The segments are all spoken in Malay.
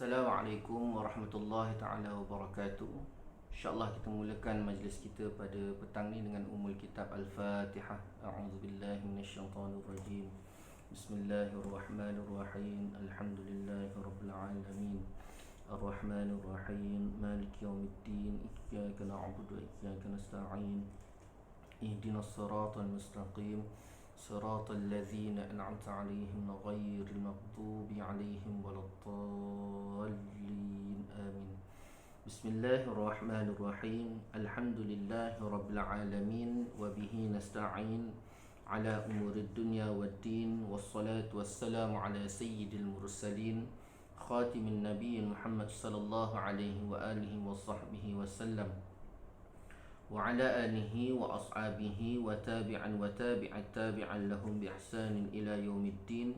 Assalamualaikum warahmatullahi taala wabarakatuh. InsyaAllah kita mulakan majlis kita pada petang ni dengan umul kitab Al-Fatihah. A'udzubillahi minasyaitanirrajim. Bismillahirrahmanirrahim. Alhamdulillahirabbil alamin. Ar-Rahmanirrahim. Maliki yaumiddin. Iyyaka na'budu wa iyyaka nasta'in. Ihdinas siratal mustaqim. صراط الذين أنعمت عليهم غير المغضوب عليهم ولا الضالين آمين. بسم الله الرحمن الرحيم. الحمد لله رب العالمين وبه نستعين على أمور الدنيا والدين والصلاة والسلام على سيد المرسلين خاتم النبي محمد صلى الله عليه وآله وصحبه وسلم وعلى آله وأصحابه وتابعا تابعا لهم بإحسان إلى يوم الدين.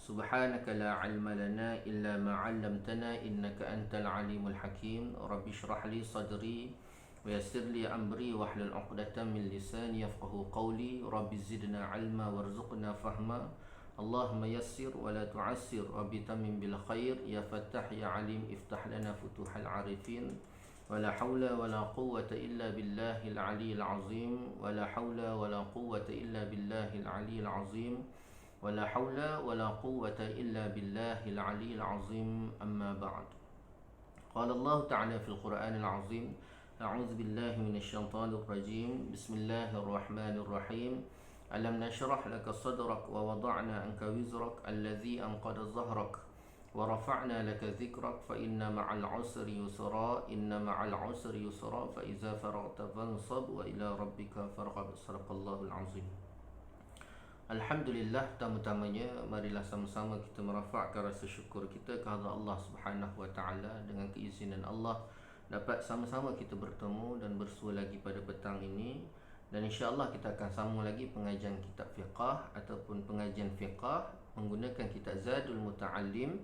سبحانك لا علم لنا إلا ما علمتنا إنك أنت العليم الحكيم. رب اشرح لي صدري ويسر لي أمري واحلل عقدة من لساني يفقه قولي. رب زدنا علما وارزقنا فهما. اللهم يسر ولا تعسر. رب تمم بالخير. يا فتاح يا عليم افتح لنا فتوح العارفين. ولا حول ولا قوة إلا بالله العلي العظيم. ولا حول ولا قوة إلا بالله العلي العظيم. ولا حول ولا قوة إلا بالله العلي العظيم. أما بعد. قال الله تعالى في القرآن العظيم: أعوذ بالله من الشيطان الرجيم. بسم الله الرحمن الرحيم. ألم نشرح لك صدرك ووضعنا عنك وزرك الذي أنقض ظهرك ورفعنا لك ذكرك فإن مع العسر يسرا إن مع العسر يسرا فإذا فرغت فانصب وإلى ربك فارغب. صدق الله العظيم. Alhamdulillah, pertama-tamanya marilah sama-sama kita merafakkan rasa syukur kita kepada Allah Subhanahu wa taala. Dengan keizinan Allah dapat sama-sama kita bertemu dan bersua lagi pada petang ini, dan insya-Allah kita akan sambung lagi pengajian kitab fiqh ataupun pengajian fiqh menggunakan kitab Zadul Muta'allim.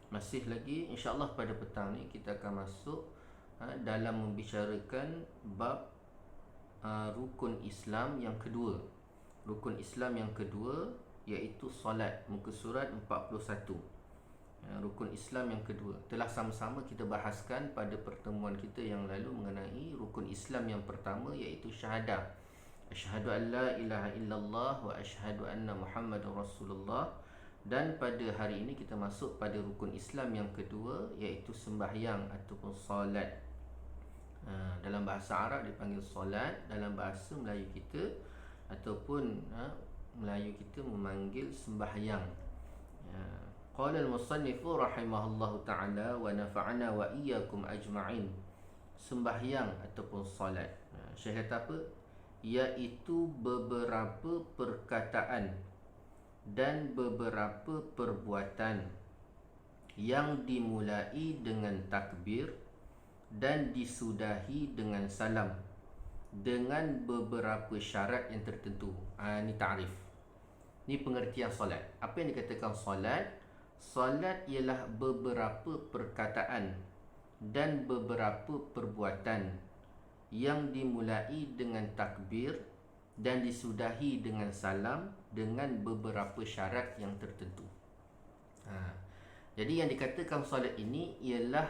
Masih lagi insya-Allah pada petang ni kita akan masuk dalam membicarakan bab rukun Islam yang kedua. Rukun Islam yang kedua iaitu solat, muka surat 41. Rukun Islam yang kedua telah sama-sama kita bahaskan pada pertemuan kita yang lalu mengenai rukun Islam yang pertama iaitu syahadah. Asyhadu an la ilaha illallah wa asyhadu anna Muhammadar Rasulullah. Dan pada hari ini kita masuk pada rukun Islam yang kedua iaitu sembahyang ataupun solat. Dalam bahasa Arab dipanggil solat, dalam bahasa Melayu kita ataupun Melayu kita memanggil sembahyang. Qala al-musannifu rahimahullahu ta'ala wa nafa'ana wa iyyakum ajma'in. Sembahyang ataupun solat, Syekh kata apa? Iaitu beberapa perkataan dan beberapa perbuatan yang dimulai dengan takbir dan disudahi dengan salam dengan beberapa syarat yang tertentu. Ini ta'rif. Ini pengertian solat. Apa yang dikatakan solat? Solat ialah beberapa perkataan dan beberapa perbuatan yang dimulai dengan takbir dan disudahi dengan salam dengan beberapa syarat yang tertentu. Jadi yang dikatakan solat ini ialah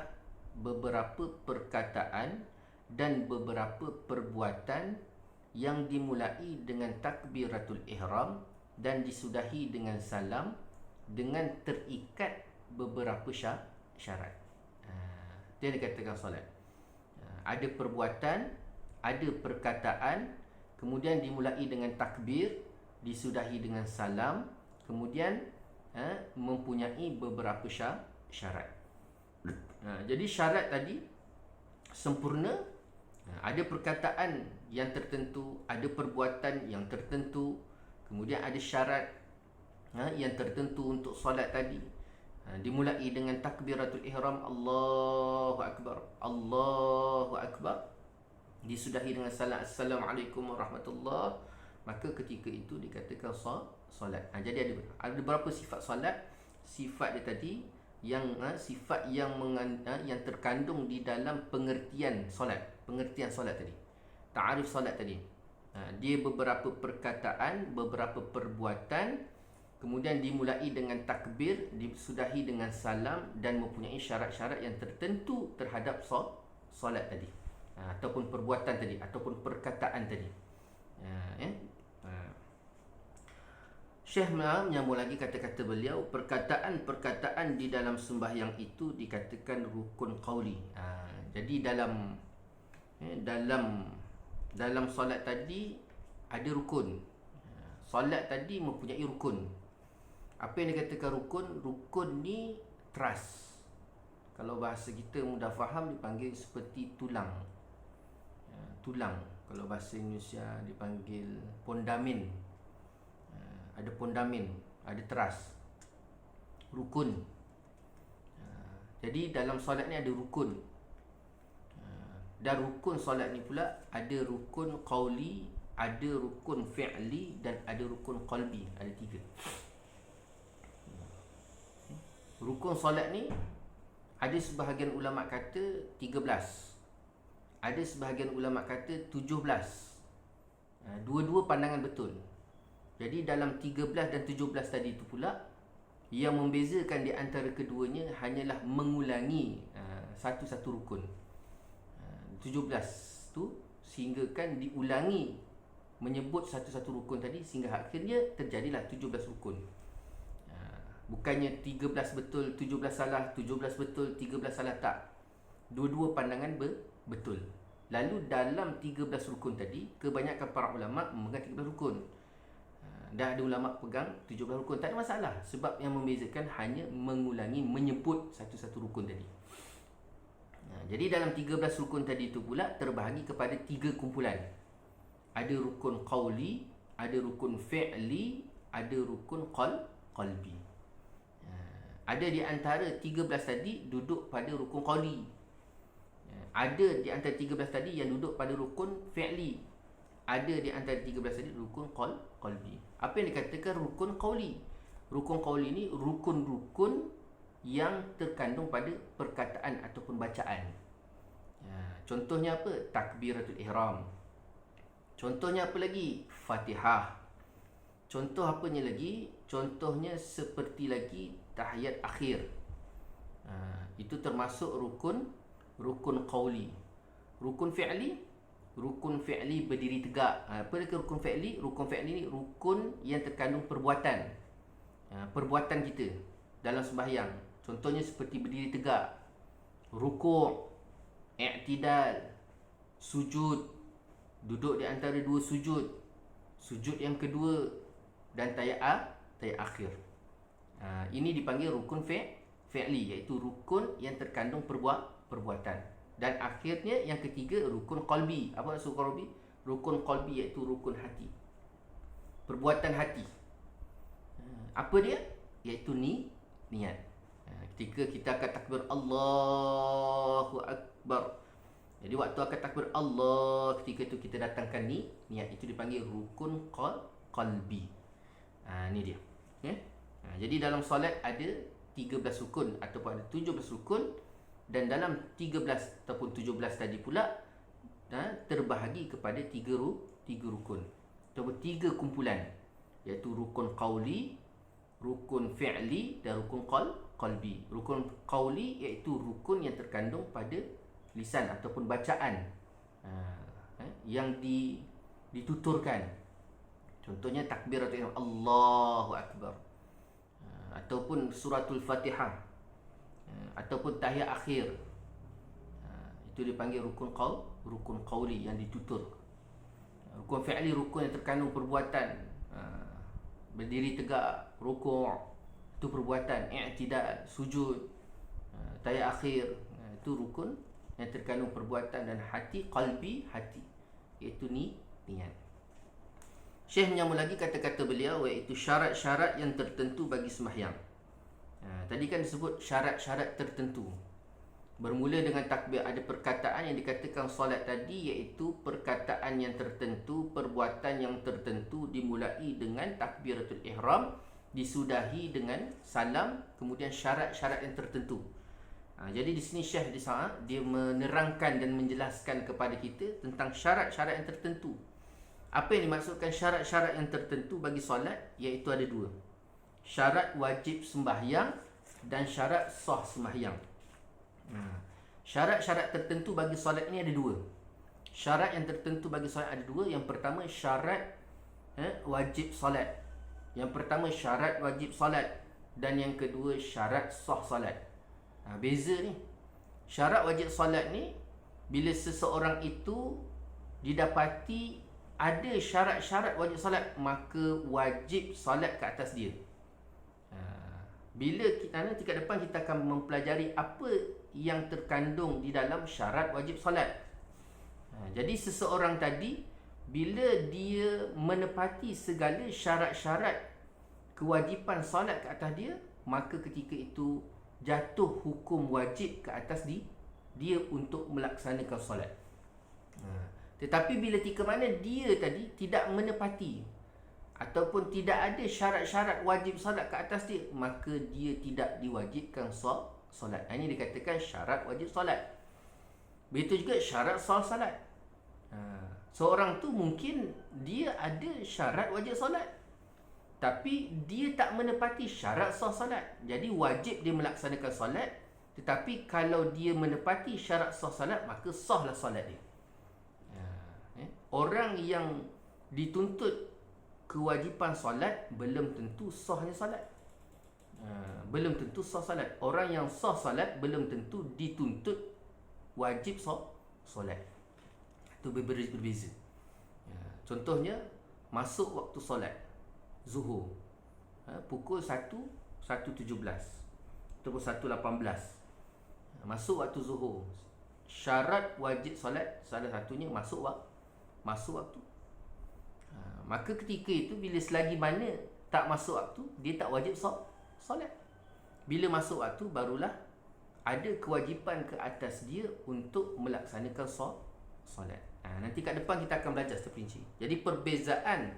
beberapa perkataan dan beberapa perbuatan yang dimulai dengan takbiratul ihram dan disudahi dengan salam dengan terikat beberapa syarat. Itu yang dikatakan solat. Ada perbuatan, ada perkataan, kemudian dimulai dengan takbir, disudahi dengan salam, kemudian mempunyai beberapa syarat. Jadi syarat tadi sempurna. Ada perkataan yang tertentu, ada perbuatan yang tertentu, kemudian ada syarat yang tertentu untuk solat tadi. Dimulai dengan takbiratul ihram, Allahu Akbar, Allahu Akbar, disudahi dengan salam, Assalamualaikum warahmatullahi. Maka ketika itu dikatakan solat. Jadi ada berapa sifat solat? Sifat dia tadi yang sifat yang terkandung di dalam pengertian solat. Pengertian solat tadi, ta'arif solat tadi. Dia beberapa perkataan, beberapa perbuatan kemudian dimulai dengan takbir, disudahi dengan salam dan mempunyai syarat-syarat yang tertentu terhadap solat tadi, ataupun perbuatan tadi, ataupun perkataan tadi. Syekh menyambung lagi kata-kata beliau, perkataan-perkataan di dalam sembahyang itu dikatakan rukun qauli. Jadi dalam solat tadi ada rukun. Solat tadi mempunyai rukun. Apa yang dikatakan rukun? Rukun ni trust. Kalau bahasa kita mudah faham dipanggil seperti tulang. Tulang. Kalau bahasa Indonesia dipanggil pondamen. Ada pondamen, ada trust. Rukun. Jadi dalam solat ni ada rukun. Dan rukun solat ni pula ada rukun qauli, ada rukun fi'li dan ada rukun qalbi. Ada 3. Rukun solat ni ada sebahagian ulama kata 13. Ada sebahagian ulama kata 17. Dua-dua pandangan betul. Jadi dalam 13 dan 17 tadi itu pula, yang membezakan di antara keduanya hanyalah mengulangi satu-satu rukun. 17 tu sehinggakan diulangi menyebut satu-satu rukun tadi sehingga akhirnya terjadilah 17 rukun. Bukannya 13 betul, 17 salah, 17 betul, 13 salah, tak. Dua-dua pandangan betul. Lalu dalam 13 rukun tadi, kebanyakan para ulama memegang 13 rukun. Dah ada ulama pegang 17 rukun. Tak ada masalah. Sebab yang membezakan hanya mengulangi menyebut satu-satu rukun tadi. Jadi dalam 13 rukun tadi itu pula terbahagi kepada 3 kumpulan. Ada rukun qauli, ada rukun fi'li, ada rukun qalbi. Ada di antara 13 tadi duduk pada rukun qauli. Ada di antara 13 tadi yang duduk pada rukun fi'li. Ada di antara 13 tadi rukun qalbi. Apa yang dikatakan rukun qauli? Rukun qauli ni rukun-rukun yang terkandung pada perkataan ataupun bacaan. Contohnya apa? Takbiratul ihram. Contohnya apa lagi? Fatihah. Contoh apanya lagi? Contohnya seperti lagi tahiyat akhir. Itu termasuk rukun qauli. Rukun fi'li, rukun fi'li berdiri tegak. Apa dia rukun fi'li? Rukun fi'li ni rukun yang terkandung perbuatan. Perbuatan kita dalam sembahyang. Contohnya seperti berdiri tegak, rukuk, i'tidal, sujud, duduk di antara 2 sujud, sujud yang kedua dan tahiyat akhir. Ini dipanggil rukun fi'li, iaitu rukun yang terkandung perbuatan. Dan akhirnya yang ketiga rukun qalbi. Apa maksud qalbi? Rukun qalbi iaitu rukun hati. Perbuatan hati. Apa dia? Iaitu niat. Ketika kita akan takbir Allahu Akbar. Jadi waktu akan takbir Allah, ketika itu kita datangkan niat. Itu dipanggil rukun qalbi. Ni dia. Jadi dalam solat ada 13 rukun ataupun ada 17 rukun. Dan dalam 13 ataupun 17 tadi pula terbahagi kepada 3 rukun ataupun 3 kumpulan, iaitu rukun qauli, rukun fi'li dan rukun qalbi. Rukun qauli iaitu rukun yang terkandung pada lisan ataupun bacaan yang dituturkan. Contohnya takbiratul ihram, Allahu Akbar, ataupun suratul Fatihah, ataupun tahiyat akhir. Itu dipanggil rukun qauli yang ditutur. Rukun fi'li rukun yang terkandung perbuatan. Berdiri tegak, rukuk, itu perbuatan. I'tidal, sujud, tahiyat akhir, itu rukun yang terkandung perbuatan. Dan hati, qalbi, hati, iaitu niat. Syekh menyambung lagi kata-kata beliau, iaitu syarat-syarat yang tertentu bagi sembahyang. Tadi kan disebut syarat-syarat tertentu. Bermula dengan takbir, ada perkataan yang dikatakan solat tadi, iaitu perkataan yang tertentu, perbuatan yang tertentu, dimulai dengan takbiratul ihram, disudahi dengan salam, kemudian syarat-syarat yang tertentu. Jadi di sini Syekh dia menerangkan dan menjelaskan kepada kita tentang syarat-syarat yang tertentu. Apa yang dimaksudkan syarat-syarat yang tertentu bagi solat? Iaitu ada 2. syarat wajib sembahyang dan syarat sah sembahyang. Syarat-syarat tertentu bagi solat ni ada dua. Syarat yang tertentu bagi solat ada dua. Yang pertama syarat wajib solat. Yang pertama syarat wajib solat. Dan yang kedua syarat sah solat. Beza ni. Syarat wajib solat ni, bila seseorang itu didapati ada syarat-syarat wajib solat, maka wajib solat ke atas dia. Bila nanti kat depan kita akan mempelajari apa yang terkandung di dalam syarat wajib solat. Jadi seseorang tadi, bila dia menepati segala syarat-syarat kewajipan solat ke atas dia, maka ketika itu jatuh hukum wajib ke atas dia untuk melaksanakan solat. Tetapi bila tika mana dia tadi tidak menepati ataupun tidak ada syarat-syarat wajib solat ke atas dia, maka dia tidak diwajibkan solat. Ini dikatakan syarat wajib solat. Begitu juga syarat sah solat. Seorang tu mungkin dia ada syarat wajib solat, tapi dia tak menepati syarat sah solat. Jadi wajib dia melaksanakan solat, tetapi kalau dia menepati syarat sah solat, maka sahlah solat dia. Orang yang dituntut kewajipan solat belum tentu sahnya solat. Belum tentu sah solat. Orang yang sah solat belum tentu dituntut wajib solat. Itu berbeza. Contohnya, masuk waktu solat Zuhur, pukul 1:17 ataupun 1:18, masuk waktu Zuhur. Syarat wajib solat salah satunya masuk waktu. Maka ketika itu, bila selagi mana tak masuk waktu, dia tak wajib solat. Bila masuk waktu, barulah ada kewajipan ke atas dia untuk melaksanakan solat. Nanti kat depan kita akan belajar terperinci. Jadi perbezaan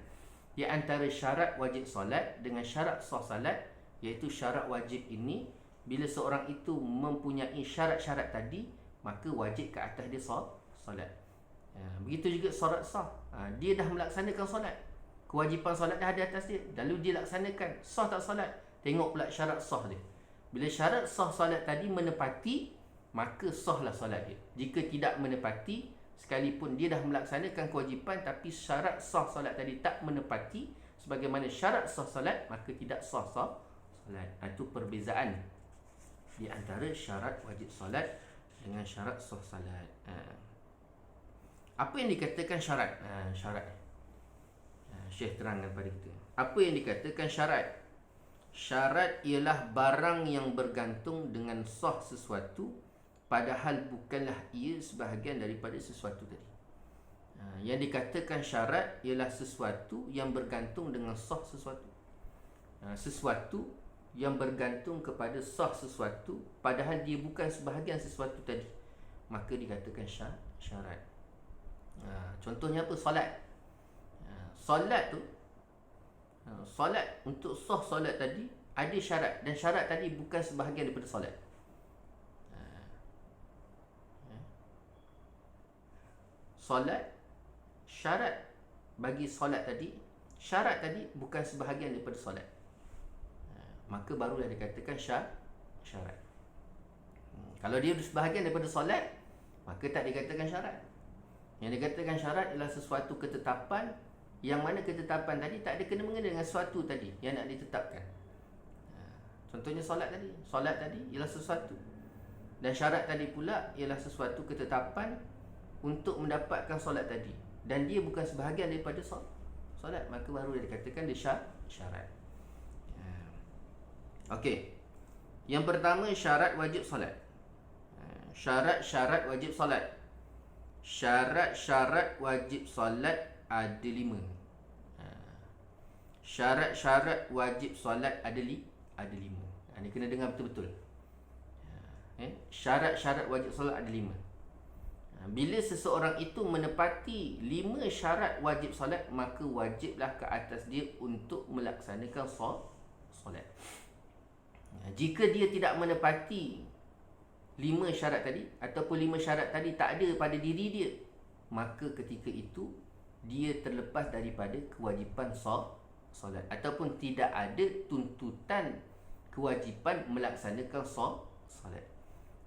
di antara syarat wajib solat dengan syarat sah solat, iaitu syarat wajib ini, bila seorang itu mempunyai syarat-syarat tadi, maka wajib ke atas dia solat. Begitu juga syarat sah. Dia dah melaksanakan solat, kewajipan solat dah ada atas dia, lalu dia laksanakan, sah tak solat? Tengok pula syarat sah dia. Bila syarat sah solat tadi menepati, maka sahlah solat dia. Jika tidak menepati, sekalipun dia dah melaksanakan kewajipan, tapi syarat sah solat tadi tak menepati sebagaimana syarat sah solat, maka tidak sah solat. Itu perbezaan di antara syarat wajib solat dengan syarat sah solat. Apa yang dikatakan syarat? Syarat. Syekh terangkan pada kita. Apa yang dikatakan syarat? Syarat ialah barang yang bergantung dengan sah sesuatu, padahal bukanlah ia sebahagian daripada sesuatu tadi. Yang dikatakan syarat ialah sesuatu yang bergantung dengan sah sesuatu. Sesuatu yang bergantung kepada sah sesuatu, padahal dia bukan sebahagian sesuatu tadi, maka dikatakan syarat. Contohnya apa? Solat. Solat tu, solat, untuk sah solat tadi ada syarat, dan syarat tadi bukan sebahagian daripada solat. Solat, syarat bagi solat tadi, syarat tadi bukan sebahagian daripada solat, maka barulah dikatakan syarat. Kalau dia sebahagian daripada solat, maka tak dikatakan syarat. Yang dikatakan syarat ialah sesuatu ketetapan, yang mana ketetapan tadi tak ada kena-mengena dengan sesuatu tadi yang nak ditetapkan. Contohnya solat tadi. Solat tadi ialah sesuatu, dan syarat tadi pula ialah sesuatu ketetapan untuk mendapatkan solat tadi, dan dia bukan sebahagian daripada solat, maka baru dia dikatakan dia syarat. Okey. Yang pertama, syarat wajib solat. Syarat-syarat wajib solat. Syarat-syarat wajib solat ada 5. Syarat-syarat wajib solat ada 5. Ini kena dengar betul-betul. Syarat-syarat wajib solat ada 5. Bila seseorang itu menepati 5 syarat wajib solat, maka wajiblah ke atas dia untuk melaksanakan solat. Jika dia tidak menepati 5 syarat tadi, ataupun 5 syarat tadi tak ada pada diri dia, maka ketika itu dia terlepas daripada kewajipan solat, ataupun tidak ada tuntutan kewajipan melaksanakan solat.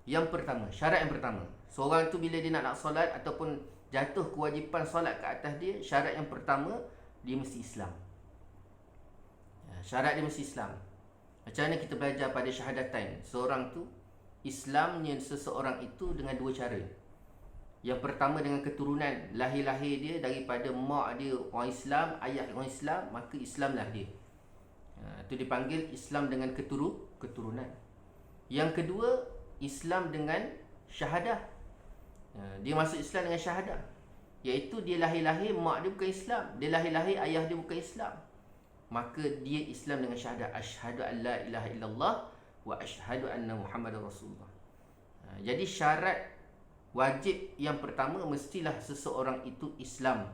Yang pertama, syarat yang pertama, seorang tu bila dia nak solat ataupun jatuh kewajipan solat ke atas dia, syarat yang pertama, dia mesti Islam. Syarat dia mesti Islam. Macam mana kita belajar pada syahadatain? Seorang tu, Islamnya seseorang itu dengan dua cara. Yang pertama dengan keturunan, lahir-lahir dia daripada mak dia orang Islam, ayah orang Islam, maka Islamlah dia. Itu dipanggil Islam dengan keturunan. Yang kedua, Islam dengan syahadah. Dia masuk Islam dengan syahadah, iaitu dia lahir-lahir mak dia bukan Islam, dia lahir-lahir ayah dia bukan Islam, maka dia Islam dengan syahadah, asyhadu an la ilaha illallah wa asyhadu anna Muhammadar Rasulullah. Jadi syarat wajib yang pertama, mestilah seseorang itu Islam.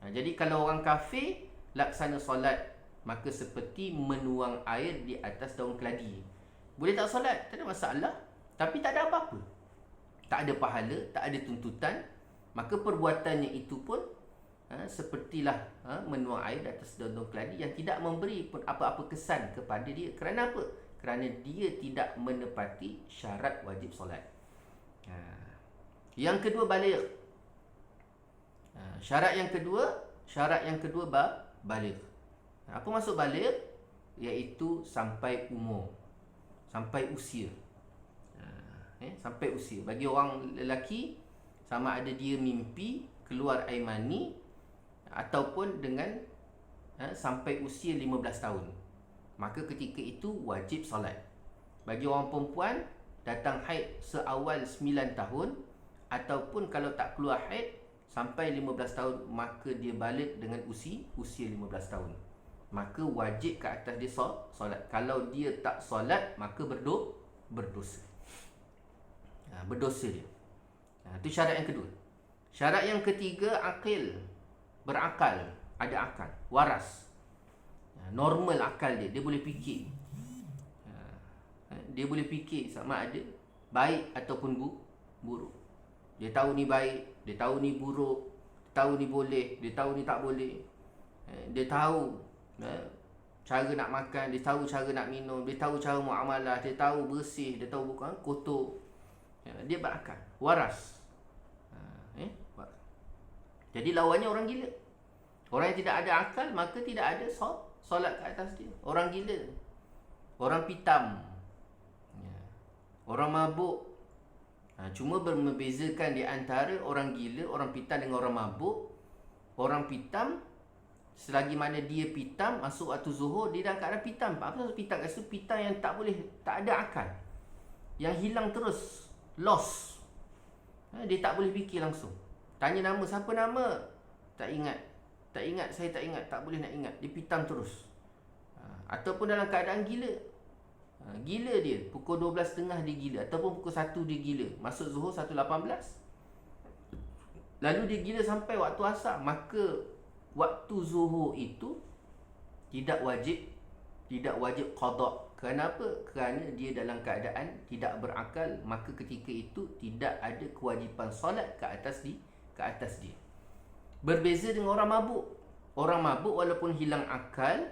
Jadi kalau orang kafir laksana solat, maka seperti menuang air di atas daun keladi. Boleh tak solat? Tak ada masalah, tapi tak ada apa-apa, tak ada pahala, tak ada tuntutan. Maka perbuatannya itu pun sepertilah menuang air di atas daun keladi yang tidak memberi pun apa-apa kesan kepada dia. Kerana apa? Kerana dia tidak menepati syarat wajib solat. Yang kedua, baligh. Syarat yang kedua baligh. Apa maksud baligh? Iaitu sampai umur, sampai usia. Sampai usia. Bagi orang lelaki, sama ada dia mimpi keluar air mani ataupun dengan sampai usia 15 tahun, maka ketika itu wajib solat. Bagi orang perempuan, datang haid seawal 9 tahun ataupun kalau tak keluar haid sampai 15 tahun, maka dia balik dengan usia 15 tahun. Maka wajib ke atas dia solat. Kalau dia tak solat, maka berdosa. Berdosa dia. Itu syarat yang kedua. Syarat yang ketiga, akil. Berakal, ada akal, waras. Normal akal dia, dia boleh fikir. Dia boleh fikir sama ada baik ataupun buruk. Dia tahu ni baik, dia tahu ni buruk, dia tahu ni boleh, dia tahu ni tak boleh. Dia tahu cara nak makan, dia tahu cara nak minum, dia tahu cara muamalah, dia tahu bersih, dia tahu bukan kotor. Dia berakal, waras. Jadi lawannya orang gila. Orang yang tidak ada akal, maka tidak ada solat ke atas dia. Orang gila, orang pitam, orang mabuk. Cuma membezakan di antara orang gila, orang pitam dengan orang mabuk. Orang pitam, selagi mana dia pitam, masuk waktu zuhur, dia dalam keadaan pitam. Apa maksud pitam? Itu pitam yang tak ada akal, yang hilang terus, lost. Dia tak boleh fikir langsung. Tanya nama, siapa nama? Tak ingat, saya tak ingat, tak boleh nak ingat. Dia pitam terus. Ataupun dalam keadaan gila. Gila dia, pukul 12.30 dia gila, ataupun pukul 1 dia gila. Masuk zuhur 1.18, lalu dia gila sampai waktu asar. Maka waktu zuhur itu tidak wajib qada. Kenapa? Kerana dia dalam keadaan tidak berakal. Maka ketika itu tidak ada kewajipan solat ke atas dia. Berbeza dengan orang mabuk. Orang mabuk walaupun hilang akal,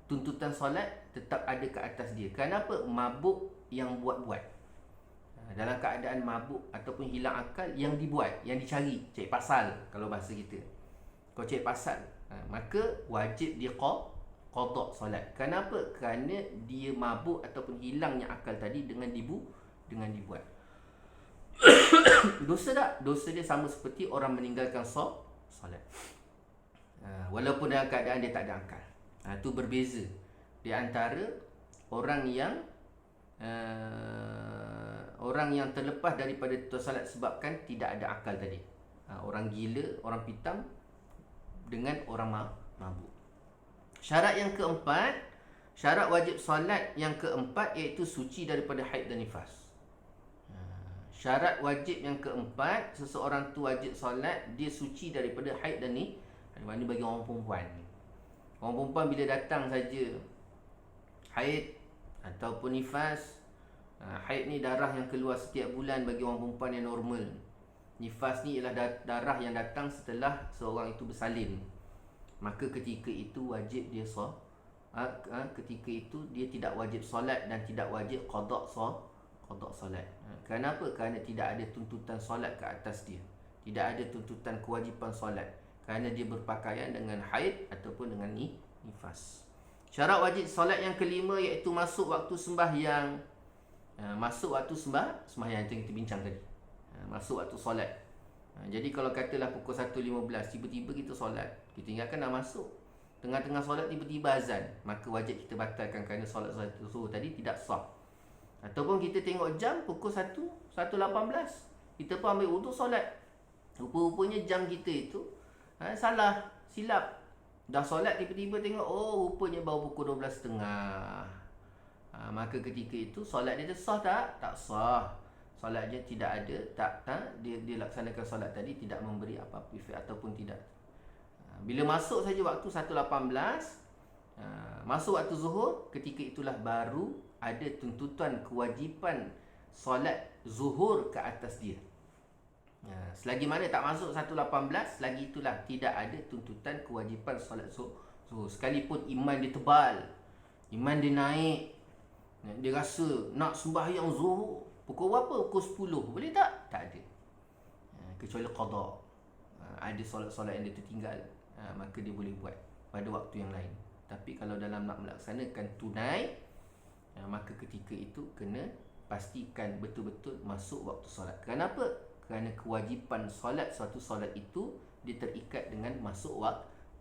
tuntutan solat tetap ada ke atas dia. Kenapa? Mabuk yang buat-buat. Dalam keadaan mabuk ataupun hilang akal, yang dibuat, yang dicari, cari pasal kalau bahasa kita. Kau cari pasal, maka wajib dia qada solat. Kenapa? Kerana dia mabuk ataupun hilangnya akal tadi dengan dibuat. Dosa tak? Dosa dia sama seperti orang meninggalkan solat. Walaupun dalam keadaan dia tak ada akal. Itu berbeza di antara orang yang terlepas daripada solat sebabkan tidak ada akal tadi. Orang gila, orang pitam dengan orang mabuk. Syarat yang keempat, syarat wajib solat yang keempat, iaitu suci daripada haid dan nifas. Syarat wajib yang keempat, seseorang tu wajib solat, dia suci daripada haid dan nifas. Mana bagi orang perempuan. Orang perempuan bila datang saja haid ataupun nifas. Haid ni darah yang keluar setiap bulan bagi orang perempuan yang normal. Nifas ni ialah darah yang datang setelah seorang itu bersalin. maka ketika itu wajib dia ketika itu dia tidak wajib solat dan tidak wajib qada solat. Kenapa? Kerana tidak ada tuntutan solat ke atas dia. Tidak ada tuntutan kewajipan solat kerana dia berpakaian dengan haid ataupun dengan nifas. Syarat wajib solat yang kelima iaitu masuk waktu sembahyang. Masuk waktu sembahyang yang kita bincang tadi. Masuk waktu solat. Jadi kalau katalah pukul 1.15 tiba-tiba kita solat, kita ingatkan dah masuk. Tengah-tengah solat tiba-tiba azan, maka wajib kita batalkan kerana solat zuhur tadi tidak sah. Ataupun kita tengok jam pukul 1.18, kita pun ambil wuduk solat. Rupa-rupanya jam kita itu salah, silap. Dah solat tiba-tiba tengok, oh rupanya baru pukul 12.30. Maka ketika itu solat dia sah tak? Tak sah. Solatnya tidak ada, dia laksanakan solat tadi tidak memberi apa-apa efek ataupun tidak. Bila masuk saja waktu 1.18, masuk waktu zuhur, ketika itulah baru ada tuntutan kewajipan solat zuhur ke atas dia. Selagi mana tak masuk 1.18, selagi itulah tidak ada tuntutan kewajipan solat zuhur. Sekalipun iman dia tebal, iman dia naik, dia rasa nak sembahyang zuhur pukul berapa? Pukul 10. Boleh tak? Tak ada. Kecuali qada. Ada solat-solat yang dia tertinggal, maka dia boleh buat pada waktu yang lain. Tapi kalau dalam nak melaksanakan tunai, maka ketika itu kena pastikan betul-betul masuk waktu solat. Kenapa? Kerana kewajipan solat, suatu solat itu dia terikat dengan masuk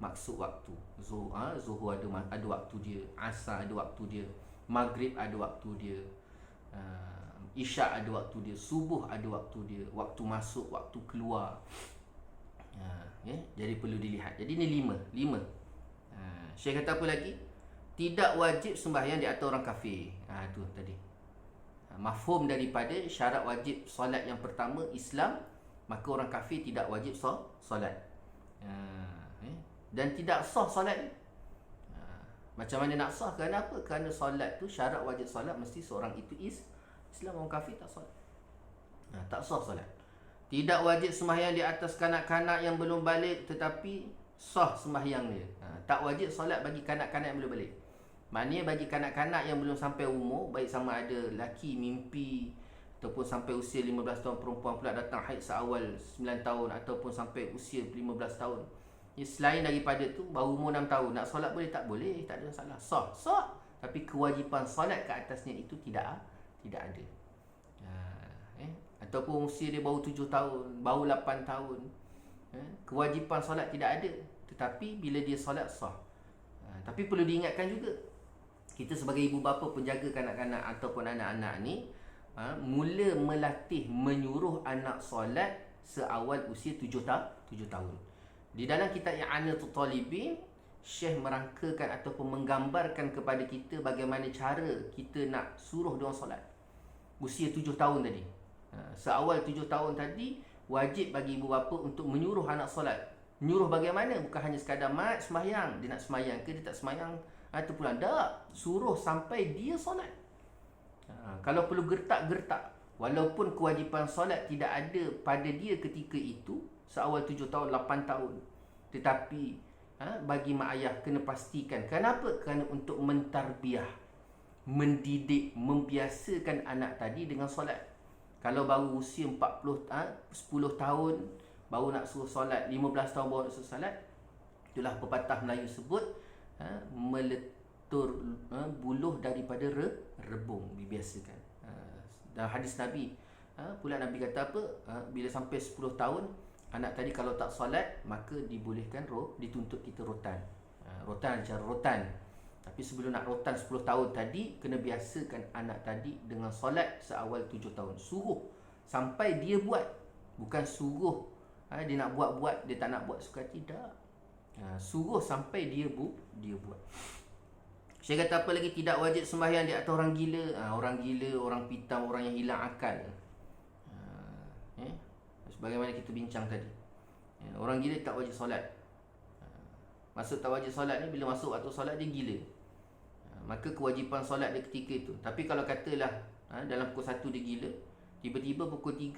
maksud waktu. Zuhur ada waktu dia, asar ada waktu dia, maghrib ada waktu dia, isyak ada waktu dia, subuh ada waktu dia, waktu masuk, waktu keluar. Jadi perlu dilihat. Jadi ni lima. Syekh kata apa lagi? Tidak wajib sembahyang di atas orang kafir. Tu tadi. Mafhum daripada syarat wajib solat yang pertama, Islam, maka orang kafir tidak wajib solat. Dan tidak sah solat. Macam mana nak sah? Kerana apa? Kerana solat tu, syarat wajib solat mesti seorang itu Islam, orang kafir tak solat. Tak sah solat. Tidak wajib sembahyang di atas kanak-kanak yang belum balik, tetapi sah sembahyang dia. Tak wajib solat bagi kanak-kanak yang belum balik. Maknanya bagi kanak-kanak yang belum sampai umur, baik sama ada lelaki mimpi ataupun sampai usia 15 tahun, perempuan pula datang haid seawal 9 tahun ataupun sampai usia 15 tahun. Selain daripada tu, baru umur 6 tahun, nak solat boleh tak? Boleh, tak ada masalah. Sah. Tapi kewajipan solat ke atasnya itu tidak ada. Ataupun usia dia baru 7 tahun, baru 8 tahun, kewajipan solat tidak ada. Tetapi bila dia solat sah. Tapi perlu diingatkan juga, kita sebagai ibu bapa penjaga kanak-kanak ataupun anak-anak ni, mula melatih menyuruh anak solat seawal usia 7 tahun. Di dalam kitab I'anatul Talibin, Syekh merangkakan ataupun menggambarkan kepada kita bagaimana cara kita nak suruh diorang solat usia 7 tahun tadi. Seawal 7 tahun tadi, wajib bagi ibu bapa untuk menyuruh anak solat. Menyuruh bagaimana? Bukan hanya sekadar mat sembahyang. Dia nak sembahyang ke dia tak sembahyang, itu pula tak. Suruh sampai dia solat. Kalau perlu gertak-gertak, walaupun kewajipan solat tidak ada pada dia ketika itu, seawal 7 tahun, 8 tahun, tetapi bagi mak ayah kena pastikan. Kenapa? Kerana untuk mentarbiah, mendidik, membiasakan anak tadi dengan solat. Kalau baru usia 10 tahun baru nak suruh solat, 15 tahun baru nak suruh solat, itulah pepatah Melayu sebut meletur buluh daripada rebung, dibiasakan. Dalam hadis Nabi pula Nabi kata apa? Bila sampai 10 tahun anak tadi kalau tak solat, maka dibolehkan dituntut kita rotan. Rotan cara rotan. Tapi sebelum nak rotan 10 tahun tadi, kena biasakan anak tadi dengan solat seawal 7 tahun. Suruh sampai dia buat. Bukan suruh dia nak buat-buat, dia tak nak buat suka tidak. Suruh sampai dia buat. Saya kata apa lagi? Tidak wajib sembahyang di atas orang gila. Orang gila, orang pitam, orang yang hilang akal. Sebagaimana kita bincang tadi, orang gila tak wajib solat. Maksud tak wajib solat ni, bila masuk waktu solat dia gila, maka kewajipan solat dia ketika itu. Tapi kalau katalah dalam pukul 1 dia gila, tiba-tiba pukul 3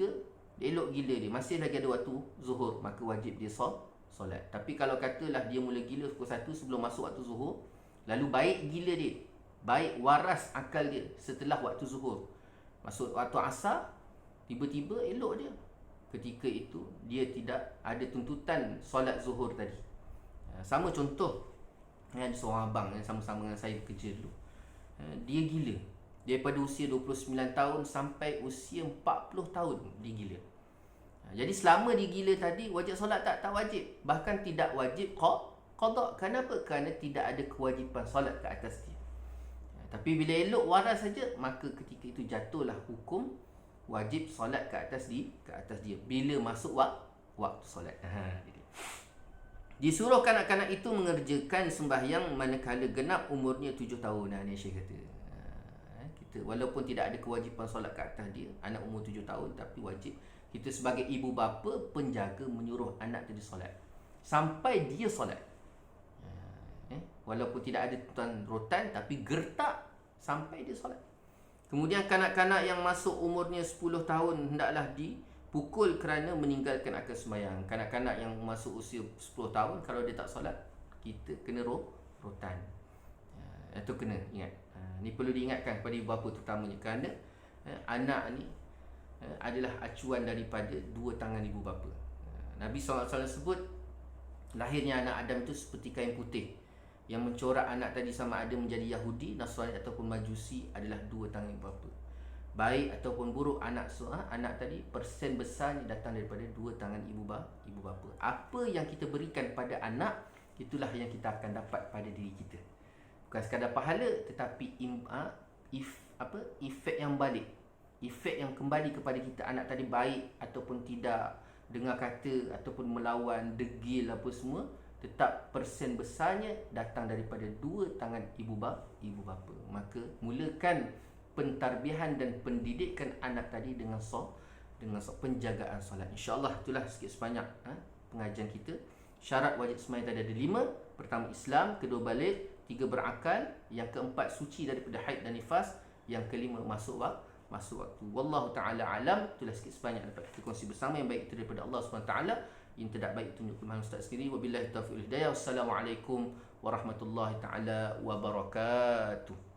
dia elok gila dia, masih lagi ada waktu zuhur, maka wajib dia solat. Tapi kalau katalah dia mula gila pukul 1 sebelum masuk waktu zuhur, lalu baik gila dia, baik waras akal dia setelah waktu zuhur, masuk waktu asar, tiba-tiba elok dia, ketika itu dia tidak ada tuntutan solat zuhur tadi. Sama contoh, ada seorang abang yang sama-sama dengan saya bekerja dulu. Dia gila daripada usia 29 tahun sampai usia 40 tahun dia gila. Jadi selama dia gila tadi, wajib solat tak? Tak wajib. Bahkan tidak wajib qada. Kenapa? Kerana tidak ada kewajipan solat ke atas dia. Tapi bila elok waras saja, maka ketika itu jatuhlah hukum wajib solat ke atas dia bila masuk waktu solat. Disuruh kanak-kanak itu mengerjakan sembahyang manakala genap umurnya 7 tahun. Ni Syekh kata. Kita walaupun tidak ada kewajipan solat ke atas dia, anak umur 7 tahun, tapi wajib kita sebagai ibu bapa penjaga menyuruh anak tadi solat sampai dia solat. Walaupun tidak ada tuntutan rotan, tapi gertak sampai dia solat. Kemudian kanak-kanak yang masuk umurnya 10 tahun hendaklah dipukul kerana meninggalkan akal sembahyang. Kanak-kanak yang masuk usia 10 tahun, kalau dia tak solat, kita kena rotan. Itu kena ingat. Ni perlu diingatkan kepada ibu bapa terutamanya, kerana anak ni adalah acuan daripada dua tangan ibu bapa. Nabi SAW sebut lahirnya anak Adam itu seperti kain putih. Yang mencorak anak tadi sama ada menjadi Yahudi, Nasrani ataupun Majusi adalah dua tangan ibu bapa. Baik ataupun buruk anak tadi, persen besarnya datang daripada dua tangan ibu bapa. Apa yang kita berikan pada anak, itulah yang kita akan dapat pada diri kita. Bukan sekadar pahala, tetapi efek yang balik, efek yang kembali kepada kita. Anak tadi baik ataupun tidak, dengar kata ataupun melawan, degil apa semua, tetap persen besarnya datang daripada dua tangan ibu bapa. Maka mulakan pentarbihan dan pendidikan anak tadi dengan penjagaan solat. InsyaAllah itulah sikit sebanyak pengajian kita. Syarat wajib sembahyang tadi ada 5. Pertama Islam, kedua balik, 3 berakal, yang keempat suci daripada haid dan nifas, yang kelima masuk waktu. Wallahu ta'ala alam. Itulah sikit sebanyak dapat kita kongsi bersama. Yang baik itu daripada Allah SWT, yang tidak baik tunjuk kelemahan Ustaz sendiri. Wabillahi taufiq wal hidayah. Wassalamualaikum warahmatullahi ta'ala wabarakatuh.